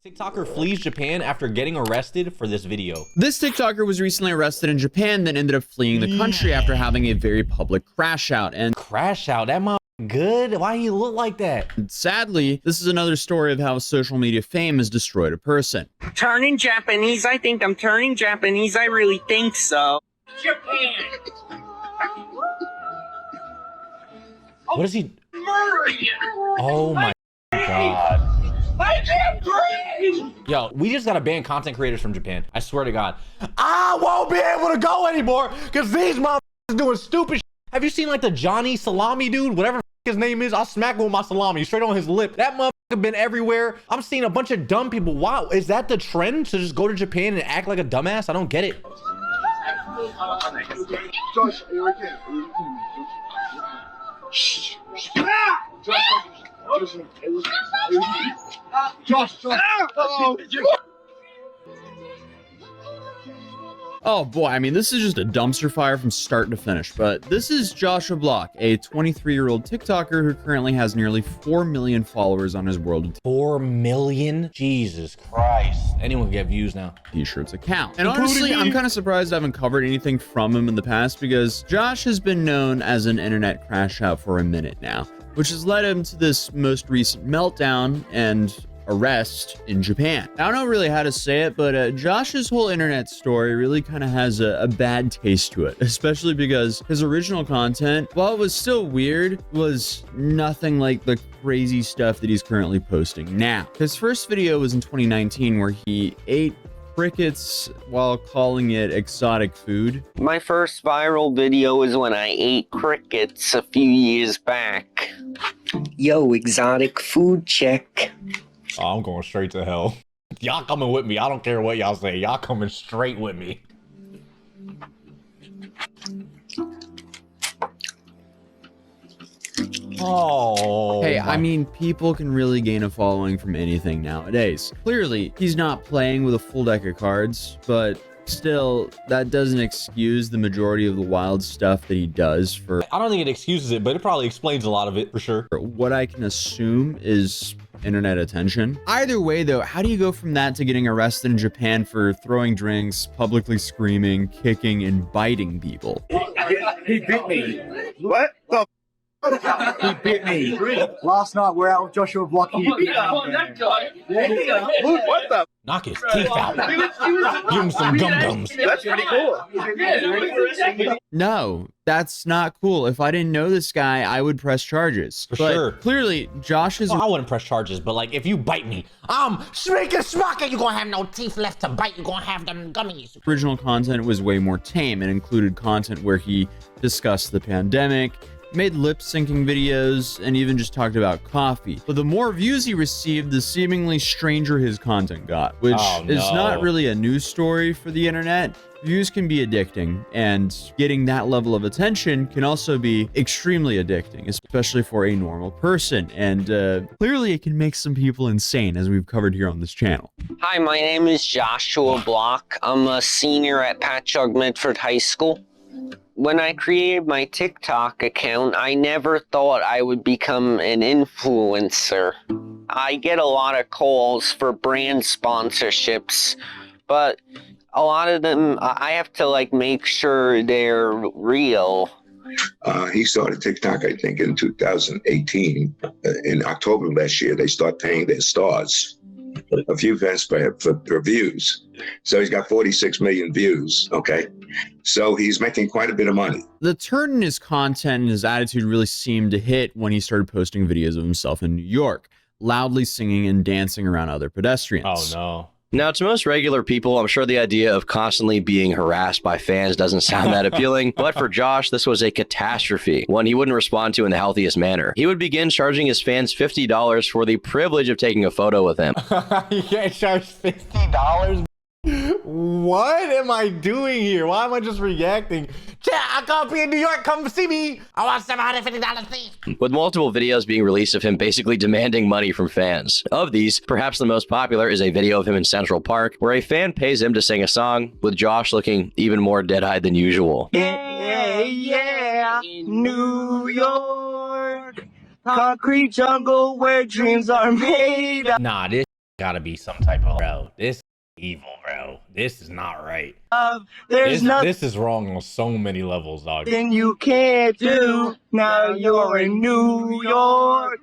TikToker flees Japan after getting arrested for this video. This TikToker was recently arrested in Japan, then ended up fleeing the country after having a very public crash out. And Crash out? That mother good? Why he look like that? sadly, this is another story of how social media fame has destroyed a person. Turning Japanese, I think I'm turning Japanese, I really think so. Japan! What is he? Murder you! Oh my god. I can't breathe! Yo, we just gotta ban content creators from Japan. I swear to God. I won't be able to go anymore because these motherfuckers doing stupid shit. Have you seen like the Johnny Salami dude? Whatever his name is, I'll smack him with my salami straight on his lip. That motherfucker been everywhere. I'm seeing a bunch of dumb people. Wow, is that the trend to just go to Japan and act like a dumbass? I don't get it. Josh, Oh boy, I mean, this is just a dumpster fire from start to finish, but this is Joshua Block, a 23-year-old TikToker who currently has nearly 4 million followers on his World 4 million? Jesus Christ. Anyone can get views now. T-shirts account. And honestly, I'm kind of surprised I haven't covered anything from him in the past because Josh has been known as an internet crash out for a minute now, which has led him to this most recent meltdown and arrest in Japan. I don't know really how to say it, but Josh's whole internet story really kind of has a bad taste to it, especially because his original content, while it was still weird, was nothing like the crazy stuff that he's currently posting now. His first video was in 2019 where he ate crickets while calling it exotic food. My first viral video was when I ate crickets a few years back. Yo, exotic food check. Oh, I'm going straight to hell. Y'all coming with me. I don't care what y'all say. Y'all coming straight with me. Oh. Hey, I mean, people can really gain a following from anything nowadays. Clearly, he's not playing with a full deck of cards, but still, that doesn't excuse the majority of the wild stuff that he does for... I don't think it excuses it, but it probably explains a lot of it for sure. What I can assume is internet attention. Either way, though, how do you go from that to getting arrested in Japan for throwing drinks, publicly screaming, kicking, and biting people? he bit me. What the? He bit me. Last night we're out with Joshua Block. He bit me. That guy. What the? Knock his teeth out. Give him some gum-gums. That's pretty cool. No, that's not cool. If I didn't know this guy, I would press charges. For But sure. clearly, Josh is... Well, I wouldn't press charges, but like if you bite me, I'm smack smack. You gonna have no teeth left to bite. You gonna have them gummies. Original content was way more tame and included content where he discussed the pandemic, made lip-syncing videos, and even just talked about coffee. But the more views he received, the seemingly stranger his content got, which is not really a news story for the internet. Views can be addicting, and getting that level of attention can also be extremely addicting, especially for a normal person. And clearly it can make some people insane, as we've covered here on this channel. Hi, my name is Joshua Block. I'm a senior at Patchogue Medford High School. When I created my TikTok account, I never thought I would become an influencer. I get a lot of calls for brand sponsorships, but a lot of them, I have to like make sure they're real. He started TikTok, I think, in 2018. In October last year, they start paying their stars a few cents for views. So he's got 46 million views, okay? So he's making quite a bit of money. The turn in his content and his attitude really seemed to hit when he started posting videos of himself in New York, loudly singing and dancing around other pedestrians. Oh no. Now, to most regular people, I'm sure the idea of constantly being harassed by fans doesn't sound that appealing, but for Josh, this was a catastrophe, one he wouldn't respond to in the healthiest manner. He would begin charging his fans $50 for the privilege of taking a photo with him. You can't charge $50? What am I doing here? Why am I just reacting? Yeah, I can't be in New York. Come see me. I want $750, please. With multiple videos being released of him basically demanding money from fans. Of these, perhaps the most popular is a video of him in Central Park, where a fan pays him to sing a song, with Josh looking even more dead-eyed than usual. Yeah, yeah, New York, concrete jungle where dreams are made. Nah, this gotta be some type of bro. This is evil, bro. This is not right. There's This is wrong on so many levels, dog. nothing you can't do. Now you're in New York.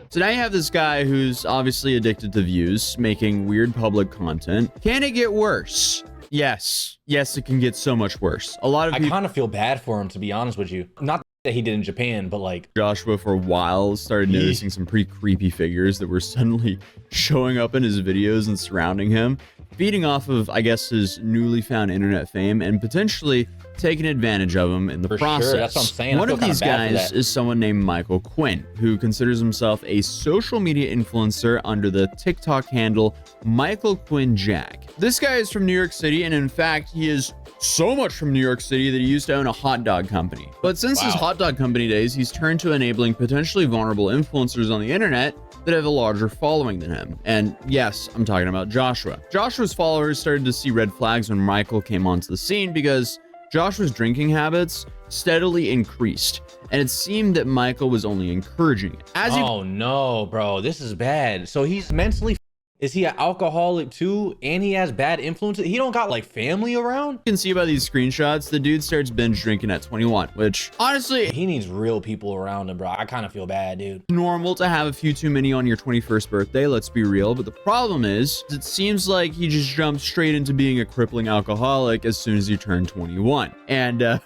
So now you have this guy who's obviously addicted to views, making weird public content. Can it get worse? Yes. Yes, it can get so much worse. A lot of I people... kind of feel bad for him, to be honest with you. Not that he did in Japan, but like Joshua for a while started noticing some pretty creepy figures that were suddenly showing up in his videos and surrounding him, feeding off of, I guess, his newly found internet fame and potentially taking advantage of him in the process. Sure, that's what I'm saying. One of these guys is someone named Michael Quinn, who considers himself a social media influencer under the TikTok handle Michael Quinn Jack. This guy is from New York City, and in fact, he is so much from New York City that he used to own a hot dog company. But since his hot dog company days, he's turned to enabling potentially vulnerable influencers on the internet that have a larger following than him. And yes, I'm talking about Joshua. Joshua's followers started to see red flags when Michael came onto the scene because Joshua's drinking habits steadily increased, and it seemed that Michael was only encouraging it. Oh no, bro, this is bad. So he's mentally, is he an alcoholic too? And he has bad influences? He don't got like family around? You can see by these screenshots, the dude starts binge drinking at 21, which honestly, He needs real people around him, bro. I kind of feel bad, dude. normal to have a few too many on your 21st birthday, let's be real. But the problem is, it seems like he just jumped straight into being a crippling alcoholic as soon as he turned 21. And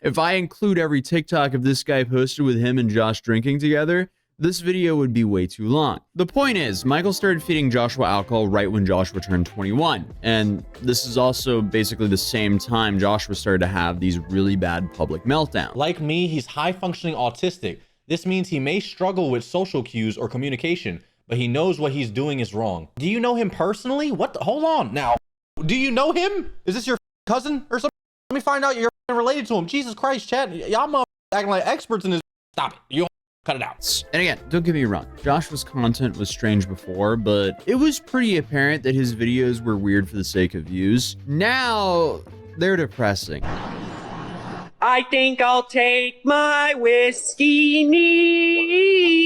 if I include every TikTok of this guy posted with him and Josh drinking together, this video would be way too long. The point is, Michael started feeding Joshua alcohol right when Joshua turned 21. And this is also basically the same time Joshua started to have these really bad public meltdowns. Like me, he's high-functioning autistic. This means he may struggle with social cues or communication, but he knows what he's doing is wrong. Do you know him personally? What the, hold on now. Do you know him? Is this your cousin or something? Let me find out you're related to him. Jesus Christ, chat. Y'all acting like experts in this. Stop it. You cut it out. And again, don't get me wrong, Joshua's content was strange before, but it was pretty apparent that his videos were weird for the sake of views. Now, they're depressing. I think I'll take my whiskey neat,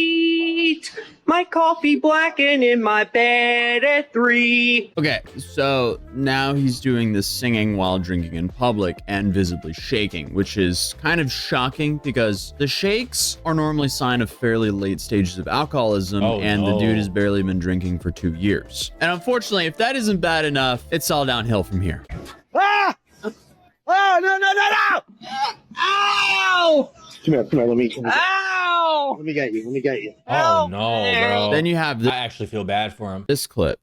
my coffee black and in my bed at 3. Okay, so now he's doing this singing while drinking in public and visibly shaking, which is kind of shocking because the shakes are normally a sign of fairly late stages of alcoholism, and the dude has barely been drinking for 2 years. And unfortunately, if that isn't bad enough, it's all downhill from here. Ah! Oh, no, no, no, no! Ow! Come here, let me Ow! Let me get you, Oh no, bro. Then you have I actually feel bad for him. this clip.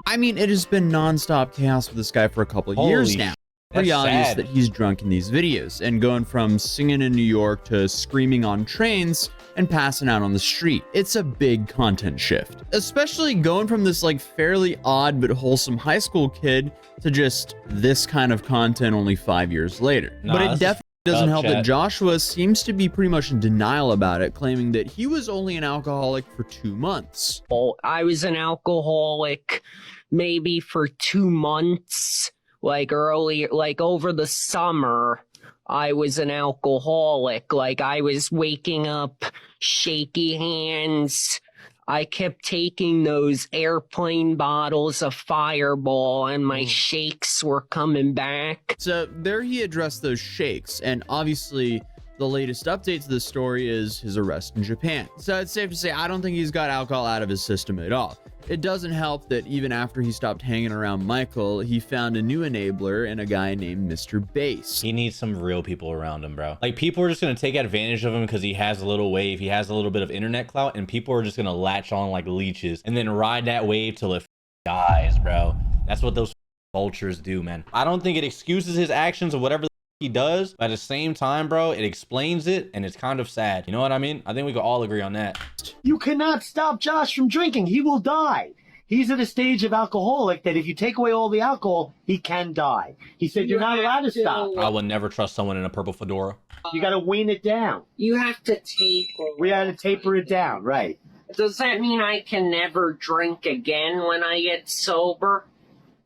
I mean, it has been nonstop chaos with this guy for a couple of years now. Pretty obvious that he's drunk in these videos and going from singing in New York to screaming on trains and passing out on the street. It's a big content shift, especially going from this like fairly odd but wholesome high school kid to just this kind of content only 5 years later. But it definitely doesn't help that Joshua seems to be pretty much in denial about it, claiming that he was only an alcoholic for 2 months. Oh, I was an alcoholic maybe for 2 months. Like earlier, like over the summer, I was an alcoholic. Like I was waking up, shaky hands. I kept taking those airplane bottles of Fireball and my shakes were coming back. So there he addressed those shakes, and obviously the latest update to this story is his arrest in Japan. So it's safe to say I don't think he's got alcohol out of his system at all. It doesn't help that even after he stopped hanging around Michael, he found a new enabler in a guy named Mr. Bass. He needs some real people around him, bro. Like, people are just gonna take advantage of him because he has a little wave, he has a little bit of internet clout, and people are just gonna latch on like leeches and then ride that wave till it dies, bro. That's what those vultures do, man. I don't think it excuses his actions or whatever he does, but at the same time, bro, it explains it, and it's kind of sad. You know what I mean? I think we can all agree on that. You cannot stop Josh from drinking. He will die. He's at a stage of alcoholic that if you take away all the alcohol, he can die. He said you're not allowed to stop. I would never trust someone in a purple fedora. You got to wean it down. You have to taper. We got to taper it down, right? Does that mean I can never drink again when I get sober?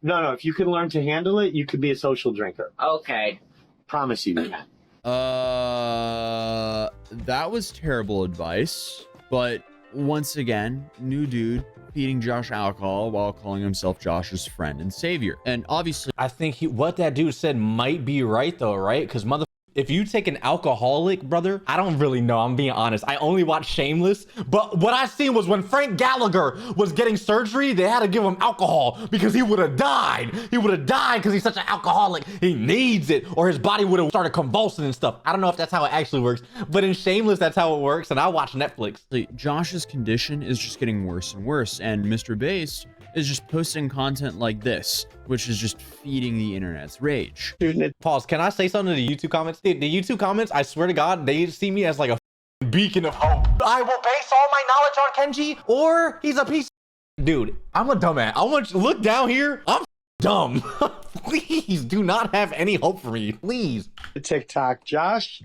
No, if you can learn to handle it, you could be a social drinker. Okay. Promise you that. That was terrible advice, but once again, new dude feeding Josh alcohol while calling himself Josh's friend and savior. And obviously, I think what that dude said might be right though, right? Because if you take an alcoholic, brother, I don't really know. I'm being honest. I only watched Shameless, but what I seen was when Frank Gallagher was getting surgery, they had to give him alcohol because he would have died. He would have died because he's such an alcoholic. He needs it, or his body would have started convulsing and stuff. I don't know if that's how it actually works, but in Shameless, that's how it works. And I watch Netflix. Josh's condition is just getting worse and worse, and Mr. Based is just posting content like this, which is just feeding the internet's rage. Pause. Can I say something to the YouTube comments? Dude, the YouTube comments, I swear to God, they see me as like a beacon of hope. I will base all my knowledge on Kenji, or he's a piece of... Dude, I'm a dumbass. I want you to look down here. I'm dumb. Please do not have any hope for me. Please. TikTok, Josh.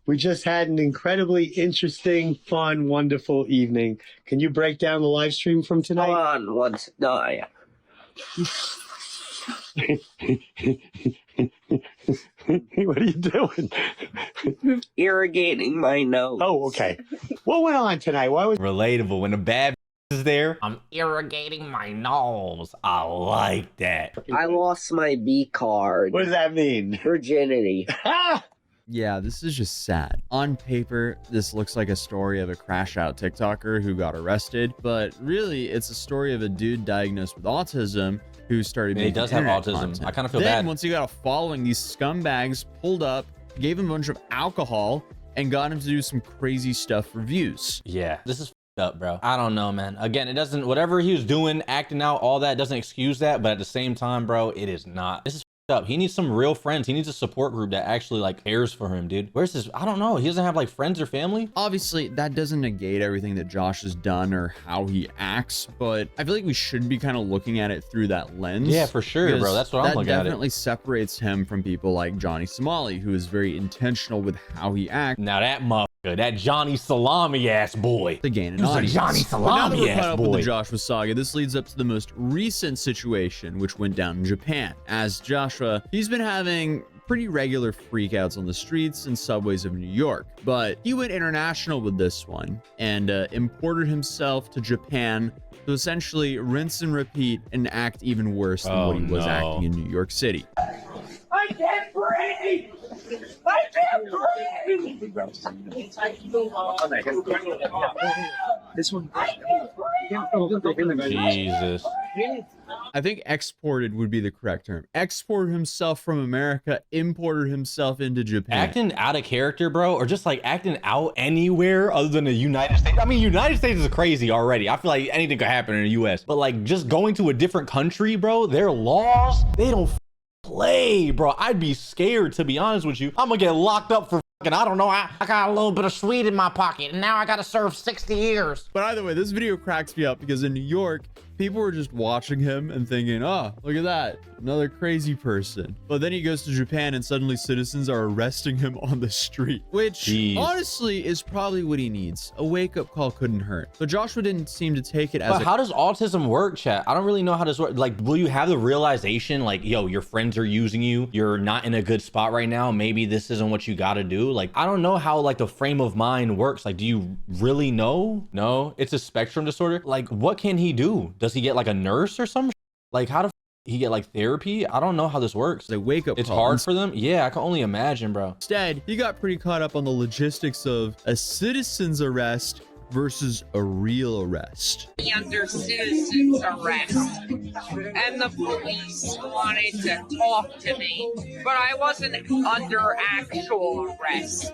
We just had an incredibly interesting, fun, wonderful evening. Can you break down the live stream from tonight? Hold on once. No, yeah. What are you doing? Irrigating my nose. Oh, okay. What went on tonight? Why was Relatable. When the bad is there, I'm irrigating my nose. I like that. I lost my B card. What does that mean? Virginity. Yeah, this is just sad. On paper, this looks like a story of a crash out TikToker who got arrested, but really it's a story of a dude diagnosed with autism who started He making does have internet autism. content. I kind of feel Then bad. once he got a following, these scumbags pulled up, gave him a bunch of alcohol, and got him to do some crazy stuff for views. Yeah, this is f***ed up, bro. I don't know, man. Again, it doesn't, whatever he was doing, acting out, all that doesn't excuse that, but at the same time, bro, it is not. This is f***ed up. He needs some real friends. He needs a support group that actually like cares for him, dude. Where's his, I don't know. He doesn't have like friends or family. Obviously, that doesn't negate everything that Josh has done or how he acts, but I feel like we should be kind of looking at it through that lens. Yeah, for sure, bro. because That's what I'm looking at That it. definitely separates him from people like Johnny Somali, who is very intentional with how he acts Now that motherfucker, that Johnny Salami ass boy. to gain an He was a audience. Johnny But now that Salami we're ass caught up with boy. the Joshua saga, this leads up to the most recent situation, which went down in Japan. As Joshua, he's been having pretty regular freakouts on the streets and subways of New York, but he went international with this one and imported himself to Japan to essentially rinse and repeat and act even worse than what he was acting in New York City. I can't breathe! I can't breathe! this one? Jesus. I think exported would be the correct term. Exported himself from America, imported himself into Japan. Acting out of character, bro, or just like acting out anywhere other than the United States. I mean, United States is crazy already. I feel like anything could happen in the US, but like just going to a different country, bro, their laws, they don't play, bro. I'd be scared, to be honest with you. I'm gonna get locked up for fucking, I don't know, I got a little bit of sweet in my pocket and now I gotta serve 60 years. But either way, this video cracks me up because in New York, people were just watching him and thinking, oh, look at that, another crazy person. But then he goes to Japan and suddenly citizens are arresting him on the street, which Jeez. honestly is probably what he needs. A wake-up call couldn't hurt. But Joshua didn't seem to take it as But how does autism work, chat? I don't really know how this works. Like, will you have the realization, like, yo, your friends are using you, you're not in a good spot right now, maybe this isn't what you gotta do? Like, I don't know how, like, the frame of mind works. Like, do you really know? No, it's a spectrum disorder. Like, what can he do? Does he get, like, a nurse or some like, how do he get, like, therapy? I don't know how this works. a wake-up It's call. hard for them? Yeah, I can only imagine, bro. Instead, he got pretty caught up on the logistics of a citizen's arrest versus a real arrest. Under citizen's arrest, and the police wanted to talk to me, but I wasn't under actual arrest.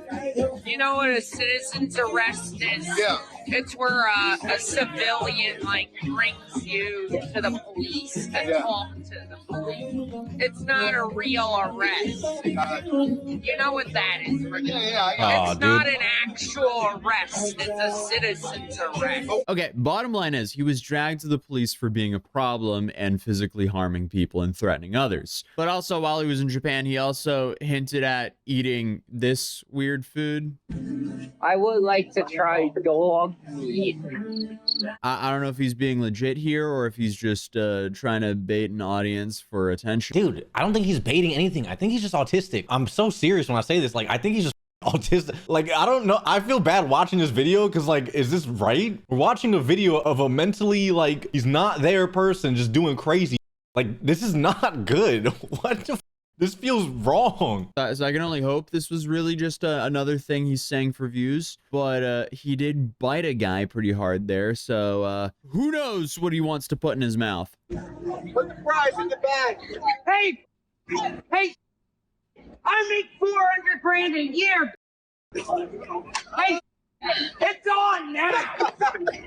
You know what a citizen's arrest is? Yeah. It's where a civilian like brings you to the police to talk to the police. It's not a real arrest. You know what that is, Richard? Aw, It's not dude. an actual arrest. It's a citizen's arrest. Okay, bottom line is he was dragged to the police for being a problem and physically harming people and threatening others. But also, while he was in Japan, he also hinted at eating this weird food. I would like to try dog meat. I don't know if he's being legit here or if he's just trying to bait an audience for attention. Dude, I don't think he's baiting anything. I think he's just autistic. I'm so serious when I say this. Like, I think he's just autistic. Like, I don't know. I feel bad watching this video because, like, is this right? We're watching a video of a mentally, like, he's not there person just doing crazy. Like, this is not good. What the this feels wrong. So I can only hope this was really just another thing he's saying for views, but he did bite a guy pretty hard there, so who knows what he wants to put in his mouth. Put the fries in the bag. Hey, I make 400 grand a year. Hey, it's on now.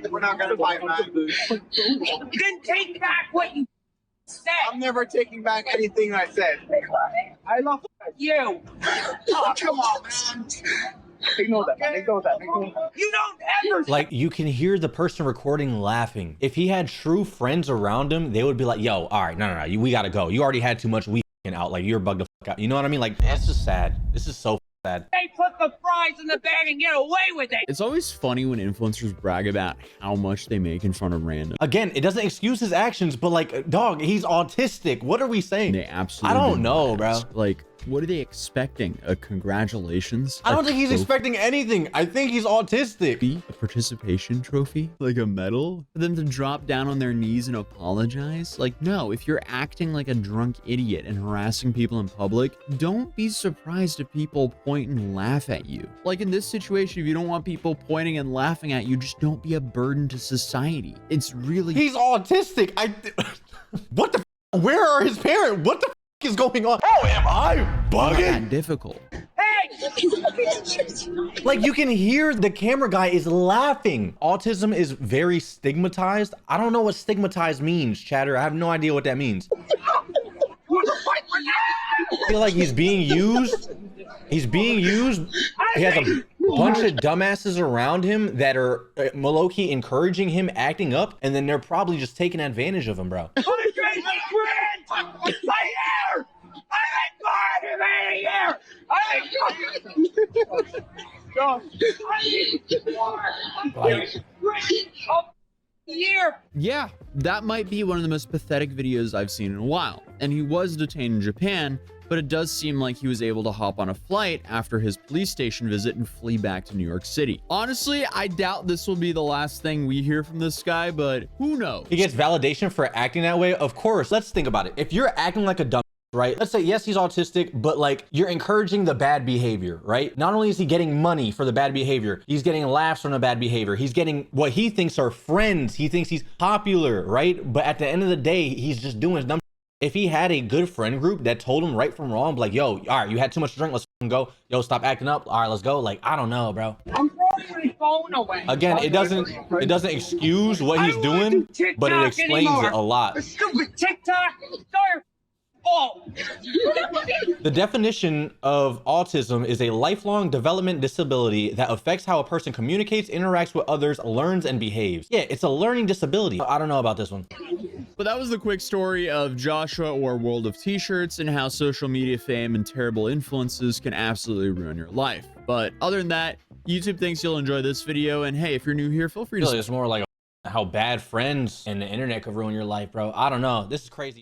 We're not gonna fight, man. Then take back what you said. I'm never taking back anything I said. I love You. Oh, come on, man. Ignore that, man. Ignore that. Ignore that. You don't ever. Like, you can hear the person recording laughing. If he had true friends around him, they would be like, yo, all right, no, we gotta go. You already had too much weed out. Like, you're bugged the fuck out. You know what I mean? Like, that's just sad. This is so sad. They put the fries in the bag and get away with it. It's always funny when influencers brag about how much they make in front of random. Again, it doesn't excuse his actions, but like, dog, he's autistic. What are we saying? They absolutely I don't know, bro. Like, what are they expecting? A congratulations? I don't A think he's trophy? expecting anything. I think he's autistic. A participation trophy? Like a medal? For them to drop down on their knees and apologize? Like, no, if you're acting like a drunk idiot and harassing people in public, don't be surprised if people point and laugh at you. Like in this situation, if you don't want people pointing and laughing at you, just don't be a burden to society. It's really... He's autistic. What the where are his parents? What the is going on? Oh, am I not bugging? that difficult. Hey! Like, you can hear the camera guy is laughing. Autism is very stigmatized. I don't know what stigmatized means, chatter. I have no idea what that means. I feel like he's being used. He's being used. He has a bunch of dumbasses around him that are low-key encouraging him acting up, and then they're probably just taking advantage of him, bro. Yeah, that might be one of the most pathetic videos I've seen in a while. And he was detained in Japan, but it does seem like he was able to hop on a flight after his police station visit and flee back to New York City. Honestly, I doubt this will be the last thing we hear from this guy, but who knows? He gets validation for acting that way. Of course, let's think about it. If you're acting like a dumb, right? Let's say, yes, he's autistic, but like you're encouraging the bad behavior, right? Not only is he getting money for the bad behavior, he's getting laughs from the bad behavior. He's getting what he thinks are friends. He thinks he's popular, right? But at the end of the day, he's just doing his dumb. If he had a good friend group that told him right from wrong, like, yo, all right, you had too much to drink, let's go. Yo, stop acting up. All right, let's go. Like, I don't know, bro. I'm throwing my phone away. Again, it doesn't excuse what he's doing, but it explains it a lot. The stupid TikTok. Sorry. Oh. The definition of autism is a lifelong development disability that affects how a person communicates, interacts with others, learns, and behaves. Yeah, it's a learning disability. I don't know about this one. But that was the quick story of Joshua or World of T-shirts and how social media fame and terrible influences can absolutely ruin your life. But other than that, YouTube thinks you'll enjoy this video. And hey, if you're new here, feel free to... Really, it's more like how bad friends and the internet could ruin your life, bro. I don't know. This is crazy.